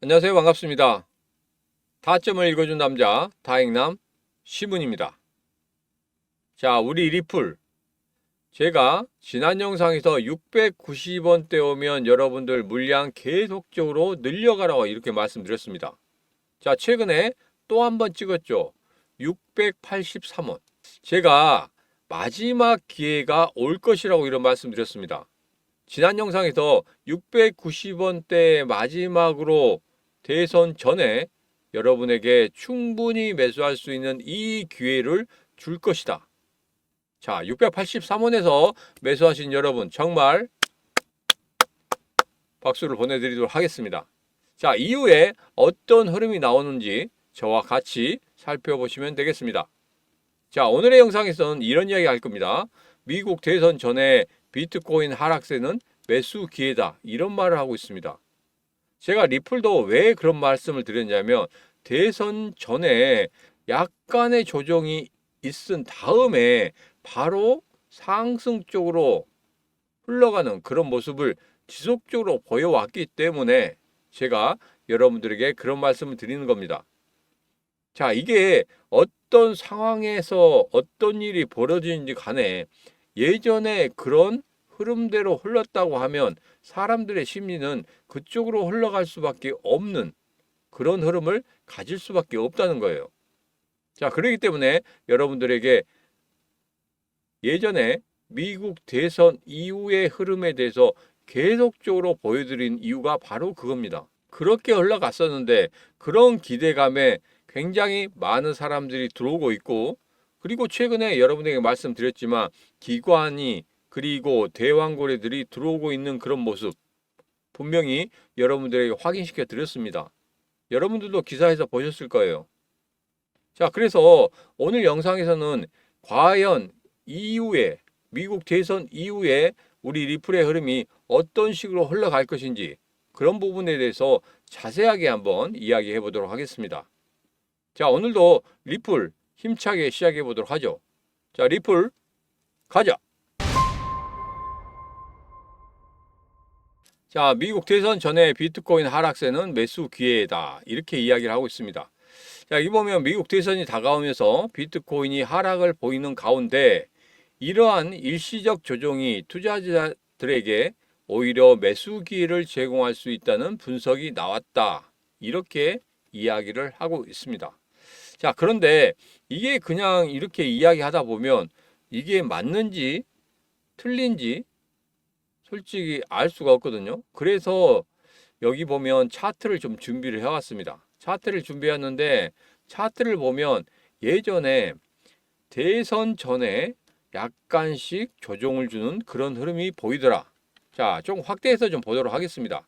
안녕하세요. 반갑습니다. 타점을 읽어준 남자 다행남 시문입니다. 자, 우리 리플, 제가 지난 영상에서 690원대 오면 여러분들 물량 계속적으로 늘려가라고 이렇게 말씀드렸습니다. 자, 최근에 또 한 번 찍었죠. 683원. 제가 마지막 기회가 올 것이라고 이런 말씀드렸습니다. 지난 영상에서 690원대 마지막으로 대선 전에 여러분에게 충분히 매수할 수 있는 이 기회를 줄 것이다. 자, 683원에서 매수하신 여러분 정말 박수를 보내드리도록 하겠습니다. 자, 이후에 어떤 흐름이 나오는지 저와 같이 살펴보시면 되겠습니다. 자, 오늘의 영상에서는 이런 이야기 할 겁니다. 미국 대선 전에 비트코인 하락세는 매수 기회다. 이런 말을 하고 있습니다. 제가 리플도 왜 그런 말씀을 드렸냐면 대선 전에 약간의 조정이 있은 다음에 바로 상승 쪽으로 흘러가는 그런 모습을 지속적으로 보여왔기 때문에 제가 여러분들에게 그런 말씀을 드리는 겁니다. 자, 이게 어떤 상황에서 어떤 일이 벌어지는지 간에 예전에 그런 흐름대로 흘렀다고 하면 사람들의 심리는 그쪽으로 흘러갈 수밖에 없는 그런 흐름을 가질 수밖에 없다는 거예요. 자, 그렇기 때문에 여러분들에게 예전에 미국 대선 이후의 흐름에 대해서 계속적으로 보여드린 이유가 바로 그겁니다. 그렇게 흘러갔었는데 그런 기대감에 굉장히 많은 사람들이 들어오고 있고, 그리고 최근에 여러분에게 말씀드렸지만 기관이 그리고 대왕고래들이 들어오고 있는 그런 모습 분명히 여러분들에게 확인시켜 드렸습니다. 여러분들도 기사에서 보셨을 거예요. 자, 그래서 오늘 영상에서는 과연 이후에 미국 대선 이후에 우리 리플의 흐름이 어떤 식으로 흘러갈 것인지 그런 부분에 대해서 자세하게 한번 이야기해 보도록 하겠습니다. 자, 오늘도 리플 힘차게 시작해 보도록 하죠. 자, 리플 가자. 자, 미국 대선 전에 비트코인 하락세는 매수 기회다. 이렇게 이야기를 하고 있습니다. 자, 여기 보면 미국 대선이 다가오면서 비트코인이 하락을 보이는 가운데 이러한 일시적 조정이 투자자들에게 오히려 매수 기회를 제공할 수 있다는 분석이 나왔다. 이렇게 이야기를 하고 있습니다. 자, 그런데 이게 그냥 이렇게 이야기하다 보면 이게 맞는지 틀린지 솔직히 알 수가 없거든요. 그래서 여기 보면 차트를 좀 준비를 해왔습니다. 차트를 준비했는데 차트를 보면 예전에 대선 전에 약간씩 조정을 주는 그런 흐름이 보이더라. 자, 좀 확대해서 좀 보도록 하겠습니다.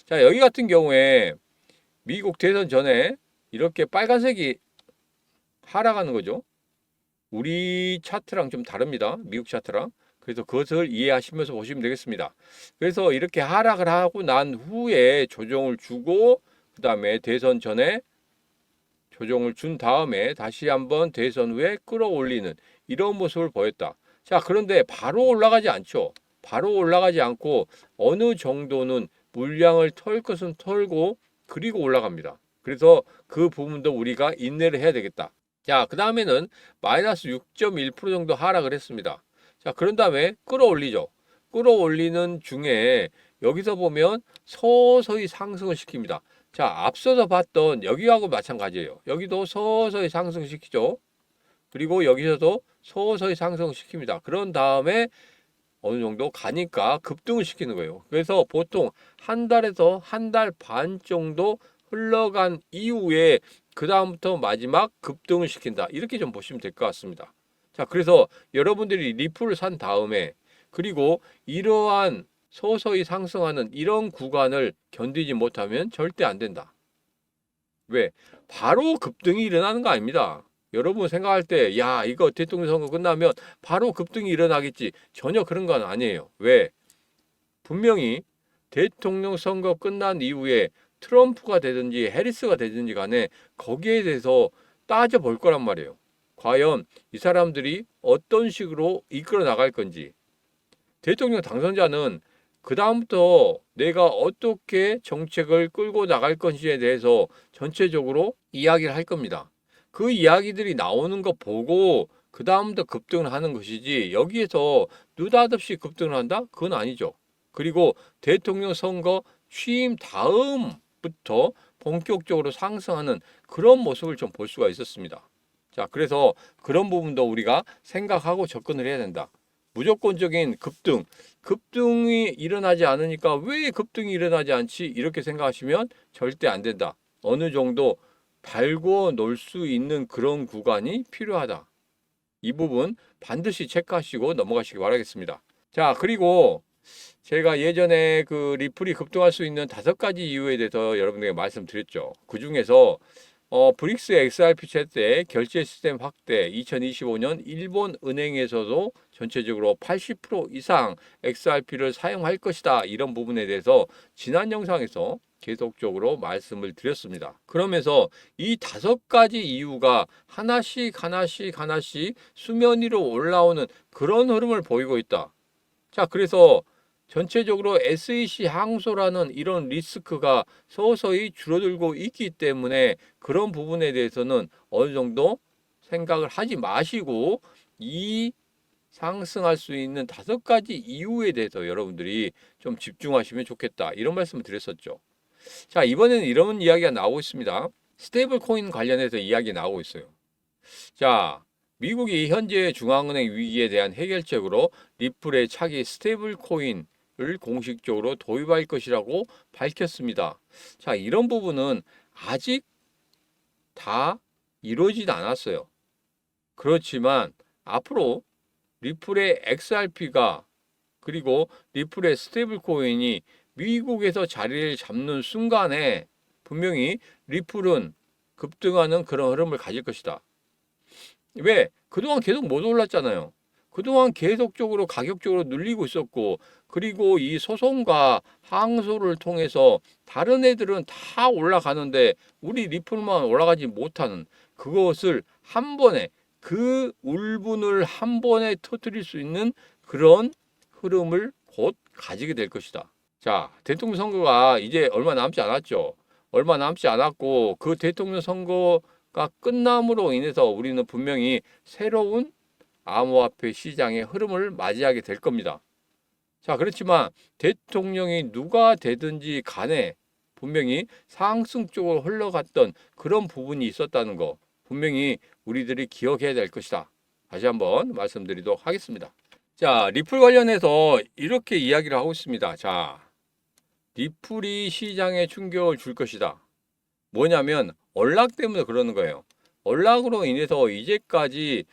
자, 여기 같은 경우에 미국 대선 전에 이렇게 빨간색이 하락하는 거죠. 우리 차트랑 좀 다릅니다. 미국 차트랑. 그래서 그것을 이해하시면서 보시면 되겠습니다. 그래서 이렇게 하락을 하고 난 후에 조정을 주고 그 다음에 대선 전에 조정을 준 다음에 다시 한번 대선 후에 끌어올리는 이런 모습을 보였다. 자, 그런데 바로 올라가지 않죠. 바로 올라가지 않고 어느 정도는 물량을 털 것은 털고 그리고 올라갑니다. 그래서 그 부분도 우리가 인내를 해야 되겠다. 자, 그 다음에는 마이너스 6.1% 정도 하락을 했습니다. 자, 그런 다음에 끌어올리죠. 끌어올리는 중에 여기서 보면 서서히 상승을 시킵니다. 자, 앞서서 봤던 여기하고 마찬가지예요. 여기도 서서히 상승시키죠. 그리고 여기서도 서서히 상승시킵니다. 그런 다음에 어느 정도 가니까 급등을 시키는 거예요. 그래서 보통 한 달에서 한 달 반 정도 흘러간 이후에 그 다음부터 마지막 급등을 시킨다. 이렇게 좀 보시면 될 것 같습니다. 자, 그래서 여러분들이 리플을 산 다음에 그리고 이러한 서서히 상승하는 이런 구간을 견디지 못하면 절대 안 된다. 왜? 바로 급등이 일어나는 거 아닙니다. 여러분 생각할 때, 야, 이거 대통령 선거 끝나면 바로 급등이 일어나겠지. 전혀 그런 건 아니에요. 왜? 분명히 대통령 선거 끝난 이후에 트럼프가 되든지 해리스가 되든지 간에 거기에 대해서 따져볼 거란 말이에요. 과연 이 사람들이 어떤 식으로 이끌어 나갈 건지. 대통령 당선자는 그 다음부터 내가 어떻게 정책을 끌고 나갈 것인지에 대해서 전체적으로 이야기를 할 겁니다. 그 이야기들이 나오는 거 보고 그 다음부터 급등을 하는 것이지 여기에서 느닷없이 급등을 한다? 그건 아니죠. 그리고 대통령 선거 취임 다음부터 본격적으로 상승하는 그런 모습을 좀 볼 수가 있었습니다. 자, 그래서 그런 부분도 우리가 생각하고 접근을 해야 된다. 무조건적인 급등이 일어나지 않으니까 왜 급등이 일어나지 않지? 이렇게 생각하시면 절대 안 된다. 어느 정도 달고 놀 수 있는 그런 구간이 필요하다. 이 부분 반드시 체크하시고 넘어가시기 바라겠습니다. 자, 그리고 제가 예전에 그 리플이 급등할 수 있는 5가지 이유에 대해서 여러분에게 말씀드렸죠. 그 중에서 브릭스 XRP 채대 결제 시스템 확대, 2025년 일본 은행에서도 전체적으로 80% 이상 XRP를 사용할 것이다. 이런 부분에 대해서 지난 영상에서 계속적으로 말씀을 드렸습니다. 그러면서 이 5가지 이유가 하나씩 수면 위로 올라오는 그런 흐름을 보이고 있다. 자, 그래서 전체적으로 SEC 항소라는 이런 리스크가 서서히 줄어들고 있기 때문에 그런 부분에 대해서는 어느 정도 생각을 하지 마시고 이 상승할 수 있는 5가지 이유에 대해서 여러분들이 좀 집중하시면 좋겠다. 이런 말씀을 드렸었죠. 자, 이번에는 이런 이야기가 나오고 있습니다. 스테이블 코인 관련해서 이야기 나오고 있어요. 자, 미국이 현재 중앙은행 위기에 대한 해결책으로 리플의 차기 스테이블 코인을 공식적으로 도입할 것이라고 밝혔습니다. 자, 이런 부분은 아직 다 이루어지지 않았어요. 그렇지만 앞으로 리플의 XRP가 그리고 리플의 스테이블 코인이 미국에서 자리를 잡는 순간에 분명히 리플은 급등하는 그런 흐름을 가질 것이다. 왜? 그동안 계속 못 올랐잖아요. 그동안 계속적으로 가격적으로 눌리고 있었고, 그리고 이 소송과 항소를 통해서 다른 애들은 다 올라가는데 우리 리플만 올라가지 못하는 그것을 한 번에 그 울분을 한 번에 터뜨릴 수 있는 그런 흐름을 곧 가지게 될 것이다. 자, 대통령 선거가 이제 얼마 남지 않았죠. 얼마 남지 않았고 그 대통령 선거가 끝남으로 인해서 우리는 분명히 새로운 암호화폐 시장의 흐름을 맞이하게 될 겁니다. 자, 그렇지만 대통령이 누가 되든지 간에 분명히 상승 쪽으로 흘러갔던 그런 부분이 있었다는 거 분명히 우리들이 기억해야 될 것이다. 다시 한번 말씀드리도록 하겠습니다. 자, 리플 관련해서 이렇게 이야기를 하고 있습니다. 자, 리플이 시장에 충격을 줄 것이다. 뭐냐면 언락 때문에 그러는 거예요. 언락으로 인해서 이제까지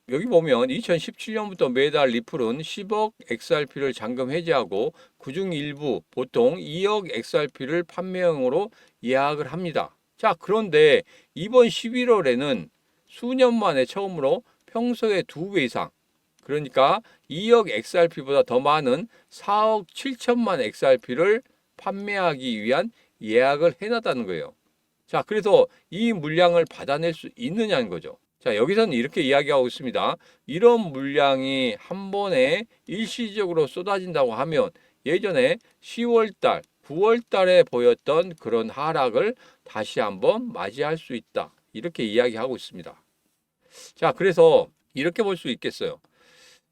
여기 보면 2017년부터 매달 리플은 10억 XRP를 잔금 해지하고 그중 일부 보통 2억 XRP를 판매형으로 예약을 합니다. 자, 그런데 이번 11월에는 수년 만에 처음으로 평소의 2배 이상 그러니까 2억 XRP보다 더 많은 4억 7천만 XRP를 판매하기 위한 예약을 해놨다는 거예요. 자, 그래서 이 물량을 받아낼 수 있느냐는 거죠. 자, 여기서는 이렇게 이야기하고 있습니다. 이런 물량이 한 번에 일시적으로 쏟아진다고 하면 예전에 10월달, 9월달에 보였던 그런 하락을 다시 한번 맞이할 수 있다. 이렇게 이야기하고 있습니다. 자, 그래서 이렇게 볼 수 있겠어요.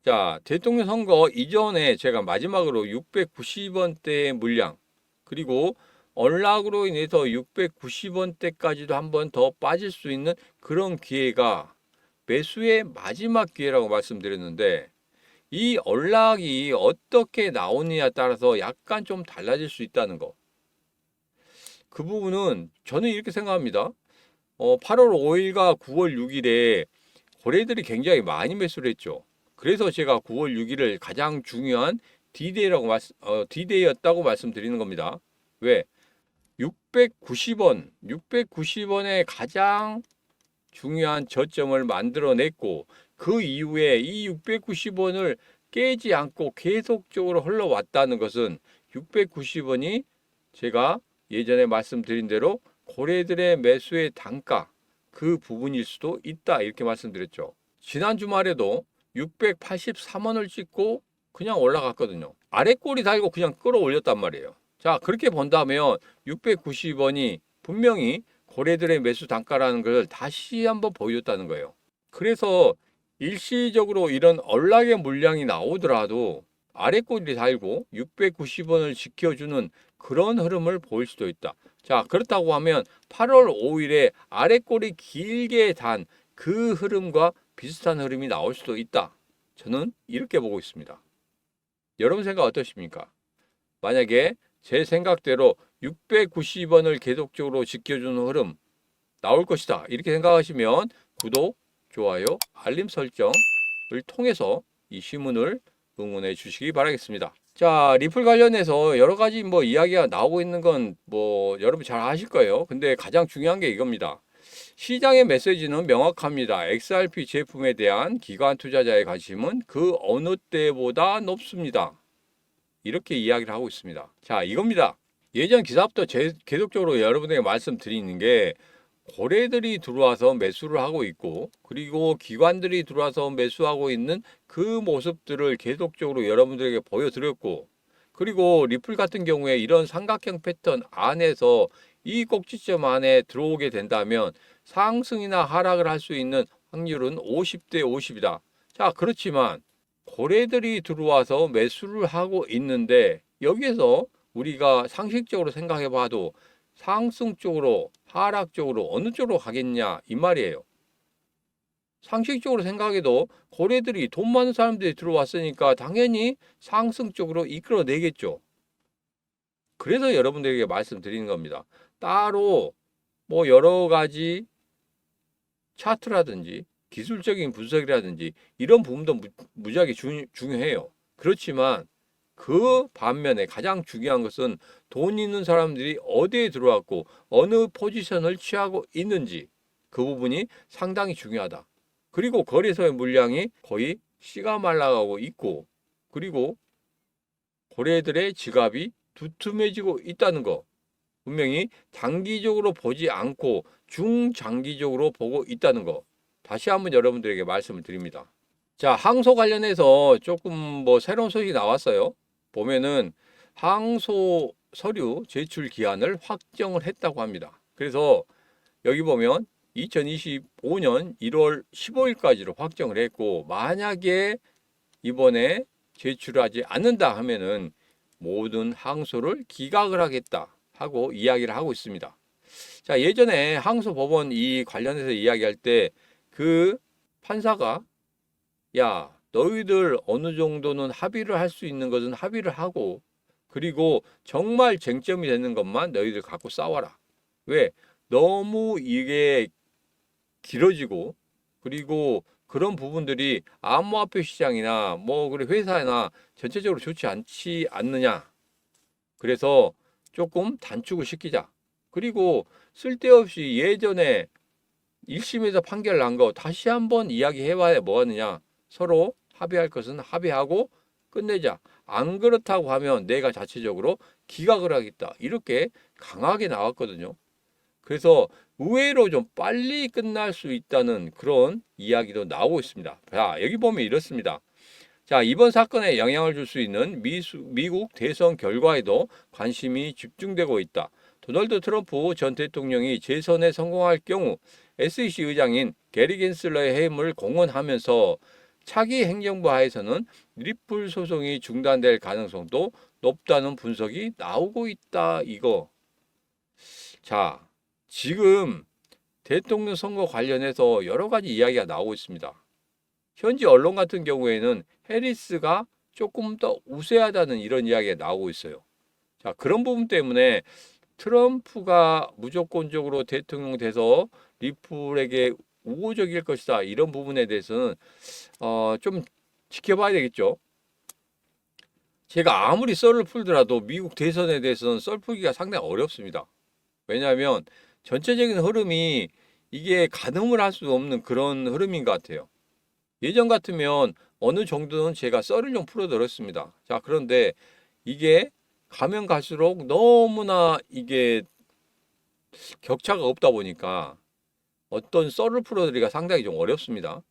자, 대통령 선거 이전에 제가 마지막으로 690원대의 물량 그리고 언락으로 인해서 690원대까지도 한번 더 빠질 수 있는 그런 기회가 매수의 마지막 기회라고 말씀드렸는데 이 언락이 어떻게 나오느냐에 따라서 약간 좀 달라질 수 있다는 거. 그 부분은 저는 이렇게 생각합니다. 8월 5일과 9월 6일에 거래들이 굉장히 많이 매수를 했죠. 그래서 제가 9월 6일을 가장 중요한 D-Day였다고 말씀드리는 겁니다. 왜? 690원에 가장 중요한 저점을 만들어냈고 그 이후에 이 690원을 깨지 않고 계속적으로 흘러왔다는 것은 690원이 제가 예전에 말씀드린 대로 고래들의 매수의 단가 그 부분일 수도 있다 이렇게 말씀드렸죠. 지난 주말에도 683원을 찍고 그냥 올라갔거든요. 아래 꼬리 달고 그냥 끌어올렸단 말이에요. 자, 그렇게 본다면 690원이 분명히 고래들의 매수 단가라는 걸 다시 한번 보여줬다는 거예요. 그래서 일시적으로 이런 언락의 물량이 나오더라도 아래 꼬리 달고 690원을 지켜주는 그런 흐름을 보일 수도 있다. 자, 그렇다고 하면 8월 5일에 아래 꼬리 길게 단 그 흐름과 비슷한 흐름이 나올 수도 있다. 저는 이렇게 보고 있습니다. 여러분 생각 어떠십니까? 만약에 제 생각대로 690원을 계속적으로 지켜주는 흐름 나올 것이다. 이렇게 생각하시면 구독, 좋아요, 알림 설정을 통해서 이 신문을 응원해 주시기 바라겠습니다. 자, 리플 관련해서 여러 가지 이야기가 나오고 있는 건 여러분 잘 아실 거예요. 근데 가장 중요한 게 이겁니다. 시장의 메시지는 명확합니다. XRP 제품에 대한 기관 투자자의 관심은 그 어느 때보다 높습니다. 이렇게 이야기를 하고 있습니다. 자, 이겁니다. 예전 기사부터 계속적으로 여러분에게 말씀드리는 게 고래들이 들어와서 매수를 하고 있고 그리고 기관들이 들어와서 매수하고 있는 그 모습들을 계속적으로 여러분들에게 보여드렸고 그리고 리플 같은 경우에 이런 삼각형 패턴 안에서 이 꼭지점 안에 들어오게 된다면 상승이나 하락을 할 수 있는 확률은 50대 50이다. 자, 그렇지만 고래들이 들어와서 매수를 하고 있는데 여기에서 우리가 상식적으로 생각해 봐도 상승 쪽으로 하락 쪽으로 어느 쪽으로 가겠냐 이 말이에요. 상식적으로 생각해도 고래들이 돈 많은 사람들이 들어왔으니까 당연히 상승 쪽으로 이끌어내겠죠. 그래서 여러분들에게 말씀드리는 겁니다. 따로 여러 가지 차트라든지 기술적인 분석이라든지 이런 부분도 무지하게 중요해요. 그렇지만 그 반면에 가장 중요한 것은 돈 있는 사람들이 어디에 들어왔고 어느 포지션을 취하고 있는지 그 부분이 상당히 중요하다. 그리고 거래소의 물량이 거의 씨가 말라가고 있고 그리고 고래들의 지갑이 두툼해지고 있다는 거 분명히 단기적으로 보지 않고 중장기적으로 보고 있다는 거 다시 한번 여러분들에게 말씀을 드립니다. 자, 항소 관련해서 조금 새로운 소식이 나왔어요. 보면은 항소 서류 제출 기한을 확정을 했다고 합니다. 그래서 여기 보면 2025년 1월 15일까지로 확정을 했고 만약에 이번에 제출하지 않는다 하면은 모든 항소를 기각을 하겠다 하고 이야기를 하고 있습니다. 자, 예전에 항소법원 이 관련해서 이야기할 때 그 판사가 야, 너희들 어느 정도는 합의를 할 수 있는 것은 합의를 하고 그리고 정말 쟁점이 되는 것만 너희들 갖고 싸워라. 왜? 너무 이게 길어지고 그리고 그런 부분들이 암호화폐 시장이나 그래 회사나 전체적으로 좋지 않지 않느냐. 그래서 조금 단축을 시키자. 그리고 쓸데없이 예전에 1심에서 판결 난 거 다시 한번 이야기해봐야 뭐하느냐. 서로 합의할 것은 합의하고 끝내자. 안 그렇다고 하면 내가 자체적으로 기각을 하겠다. 이렇게 강하게 나왔거든요. 그래서 의외로 좀 빨리 끝날 수 있다는 그런 이야기도 나오고 있습니다. 자, 여기 보면 이렇습니다. 자, 이번 사건에 영향을 줄 수 있는 미국 대선 결과에도 관심이 집중되고 있다. 도널드 트럼프 전 대통령이 재선에 성공할 경우 SEC 의장인 게리 겐슬러의 해임을 공언하면서 차기 행정부 하에서는 리플 소송이 중단될 가능성도 높다는 분석이 나오고 있다. 이거. 자, 지금 대통령 선거 관련해서 여러 가지 이야기가 나오고 있습니다. 현지 언론 같은 경우에는 해리스가 조금 더 우세하다는 이런 이야기가 나오고 있어요. 자, 그런 부분 때문에 트럼프가 무조건적으로 대통령 돼서 리플에게 우호적일 것이다. 이런 부분에 대해서는 좀 지켜봐야 되겠죠. 제가 아무리 썰을 풀더라도 미국 대선에 대해서는 썰 풀기가 상당히 어렵습니다. 왜냐하면 전체적인 흐름이 이게 가늠을 할 수 없는 그런 흐름인 것 같아요. 예전 같으면 어느 정도는 제가 썰을 좀 풀어드렸습니다. 자, 그런데 이게 가면 갈수록 너무나 이게 격차가 없다 보니까 어떤 썰을 풀어드리기가 상당히 좀 어렵습니다.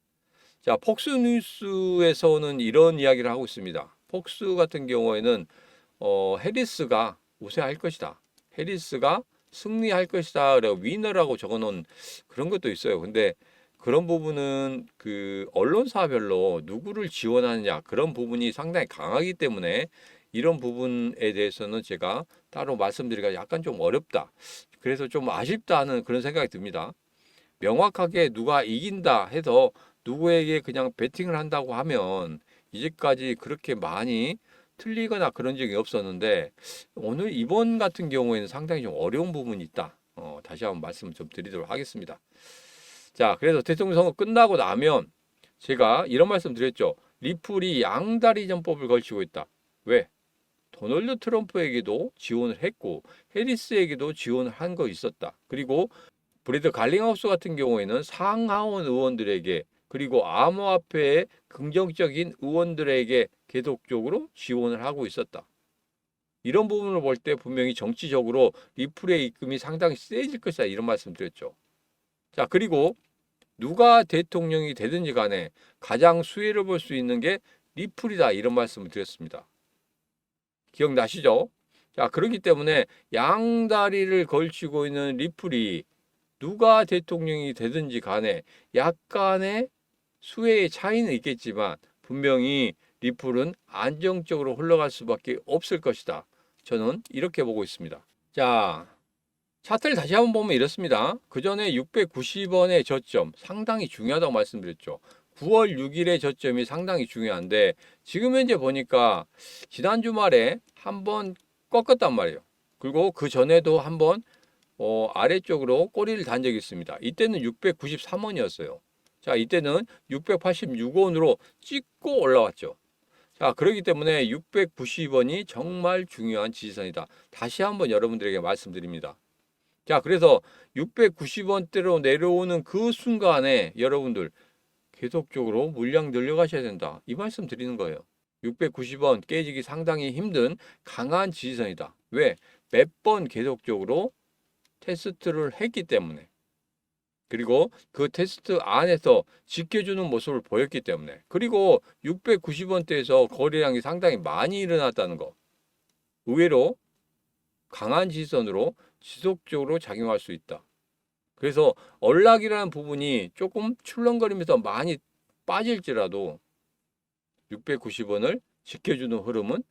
자, 폭스뉴스에서는 이런 이야기를 하고 있습니다. 폭스 같은 경우에는 해리스가 우세할 것이다. 해리스가 승리할 것이다. 라고 위너라고 적어놓은 그런 것도 있어요. 근데 그런 부분은 그 언론사별로 누구를 지원하느냐 그런 부분이 상당히 강하기 때문에 이런 부분에 대해서는 제가 따로 말씀드리기가 약간 좀 어렵다. 그래서 좀 아쉽다 하는 그런 생각이 듭니다. 명확하게 누가 이긴다 해서 누구에게 그냥 베팅을 한다고 하면 이제까지 그렇게 많이 틀리거나 그런 적이 없었는데 오늘 이번 같은 경우에는 상당히 좀 어려운 부분이 있다. 다시 한번 말씀을 좀 드리도록 하겠습니다. 자, 그래서 대통령 선거 끝나고 나면 제가 이런 말씀 드렸죠. 리플이 양다리 전법을 걸치고 있다. 왜? 도널드 트럼프에게도 지원을 했고 해리스에게도 지원을 한 거 있었다. 그리고 브래드 갈링하우스 같은 경우에는 상하원 의원들에게 그리고 암호화폐의 긍정적인 의원들에게 계속적으로 지원을 하고 있었다. 이런 부분을 볼 때 분명히 정치적으로 리플의 입김이 상당히 세질 것이다. 이런 말씀 드렸죠. 자, 그리고 누가 대통령이 되든지 간에 가장 수혜를 볼 수 있는 게 리플이다. 이런 말씀을 드렸습니다. 기억나시죠? 자, 그렇기 때문에 양다리를 걸치고 있는 리플이 누가 대통령이 되든지 간에 약간의 수혜의 차이는 있겠지만 분명히 리플은 안정적으로 흘러갈 수밖에 없을 것이다. 저는 이렇게 보고 있습니다. 자, 차트를 다시 한번 보면 이렇습니다. 그 전에 690원의 저점 상당히 중요하다고 말씀드렸죠. 9월 6일의 저점이 상당히 중요한데 지금 현재 보니까 지난 주말에 한번 꺾었단 말이에요. 그리고 그 전에도 한번 아래쪽으로 꼬리를 단 적이 있습니다. 이때는 693원이었어요. 자, 이때는 686원으로 찍고 올라왔죠. 자, 그렇기 때문에 690원이 정말 중요한 지지선이다. 다시 한번 여러분들에게 말씀드립니다. 자, 그래서 690원대로 내려오는 그 순간에 여러분들 계속적으로 물량 늘려가셔야 된다. 이 말씀 드리는 거예요. 690원 깨지기 상당히 힘든 강한 지지선이다. 왜? 몇 번 계속적으로 테스트를 했기 때문에 그리고 그 테스트 안에서 지켜주는 모습을 보였기 때문에 그리고 690원대에서 거래량이 상당히 많이 일어났다는 거 의외로 강한 지지선으로 지속적으로 작용할 수 있다. 그래서 언락이라는 부분이 조금 출렁거리면서 많이 빠질지라도 690원을 지켜주는 흐름은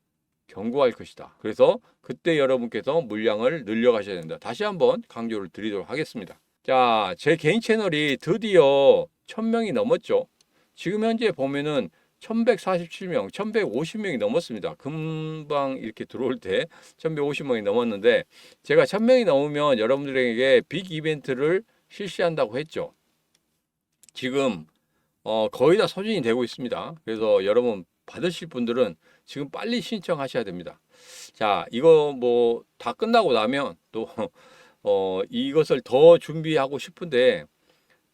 견고할 것이다. 그래서 그때 여러분께서 물량을 늘려가셔야 된다. 다시 한번 강조를 드리도록 하겠습니다. 자, 제 개인 채널이 드디어 1000명이 넘었죠. 지금 현재 보면은 1147명, 1150명이 넘었습니다. 금방 이렇게 들어올 때 1150명이 넘었는데 제가 1000명이 넘으면 여러분들에게 빅 이벤트를 실시한다고 했죠. 지금 거의 다 소진이 되고 있습니다. 그래서 여러분 받으실 분들은 지금 빨리 신청하셔야 됩니다. 자, 이거 뭐 다 끝나고 나면 또 이것을 더 준비하고 싶은데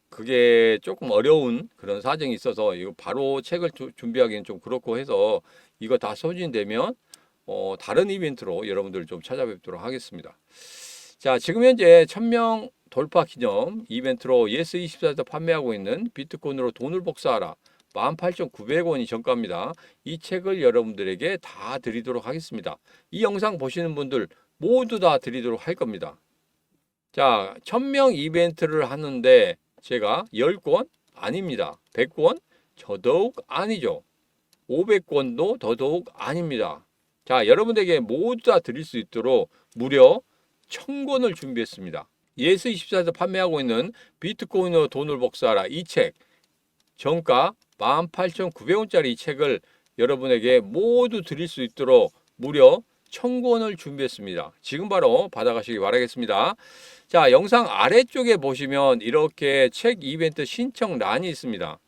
그게 조금 어려운 그런 사정이 있어서 이거 바로 책을 준비하기는 좀 그렇고 해서 이거 다 소진되면 다른 이벤트로 여러분들 좀 찾아뵙도록 하겠습니다. 자, 지금 현재 1000명 돌파 기념 이벤트로 예스24에서 판매하고 있는 비트코인으로 돈을 복사하라 18,900원이 정가입니다. 이 책을 여러분들에게 다 드리도록 하겠습니다. 이 영상 보시는 분들 모두 다 드리도록 할 겁니다. 자, 1000명 이벤트를 하는데 제가 10권? 아닙니다. 100권? 더더욱 아니죠. 500권도 더더욱 아닙니다. 자, 여러분에게 모두 다 드릴 수 있도록 무려 1000권을 준비했습니다. 예스24에서 판매하고 있는 비트코인으로 돈을 복사하라 이 책 정가 18,900원짜리 이 책을 여러분에게 모두 드릴 수 있도록 무려 1000권을 준비했습니다. 지금 바로 받아가시기 바라겠습니다. 자, 영상 아래쪽에 보시면 이렇게 책 이벤트 신청란이 있습니다.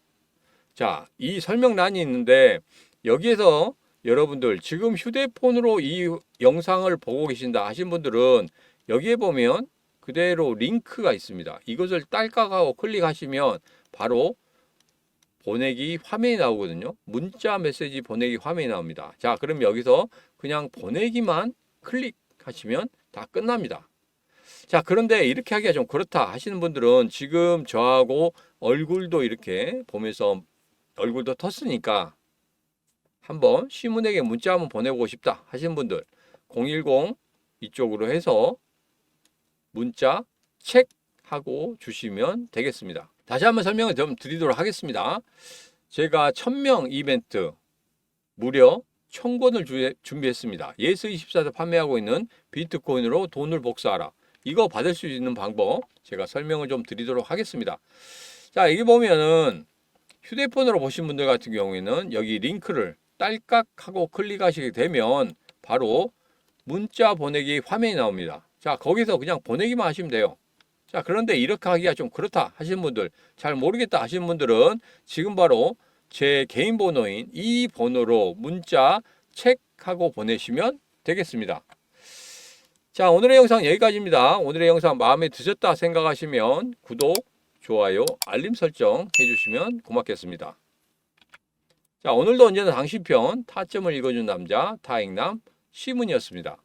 자, 이 설명란이 있는데 여기에서 여러분들 지금 휴대폰으로 이 영상을 보고 계신다 하신 분들은 여기에 보면 그대로 링크가 있습니다. 이것을 딸깍하고 클릭하시면 바로 보내기 화면이 나오거든요. 문자 메시지 보내기 화면이 나옵니다. 자, 그럼 여기서 그냥 보내기만 클릭하시면 다 끝납니다. 자, 그런데 이렇게 하기가 좀 그렇다 하시는 분들은 지금 저하고 얼굴도 이렇게 보면서 얼굴도 텄으니까 한번 시문에게 문자 한번 보내보고 싶다 하시는 분들 010 이쪽으로 해서 문자 책 하고 주시면 되겠습니다. 다시 한번 설명을 좀 드리도록 하겠습니다. 제가 1000명 이벤트 무려 1000권을 준비했습니다. 예스24에서 판매하고 있는 비트코인으로 돈을 복사하라. 이거 받을 수 있는 방법 제가 설명을 좀 드리도록 하겠습니다. 자, 여기 보면은 휴대폰으로 보신 분들 같은 경우에는 여기 링크를 딸깍하고 클릭하시게 되면 바로 문자 보내기 화면이 나옵니다. 자, 거기서 그냥 보내기만 하시면 돼요. 자, 그런데 이렇게 하기가 좀 그렇다 하시는 분들, 잘 모르겠다 하시는 분들은 지금 바로 제 개인 번호인 이 번호로 문자 체크하고 보내시면 되겠습니다. 자, 오늘의 영상 여기까지입니다. 오늘의 영상 마음에 드셨다 생각하시면 구독, 좋아요, 알림 설정 해주시면 고맙겠습니다. 자, 오늘도 언제나 당신 편 타점을 읽어준 남자 타익남 시문이었습니다.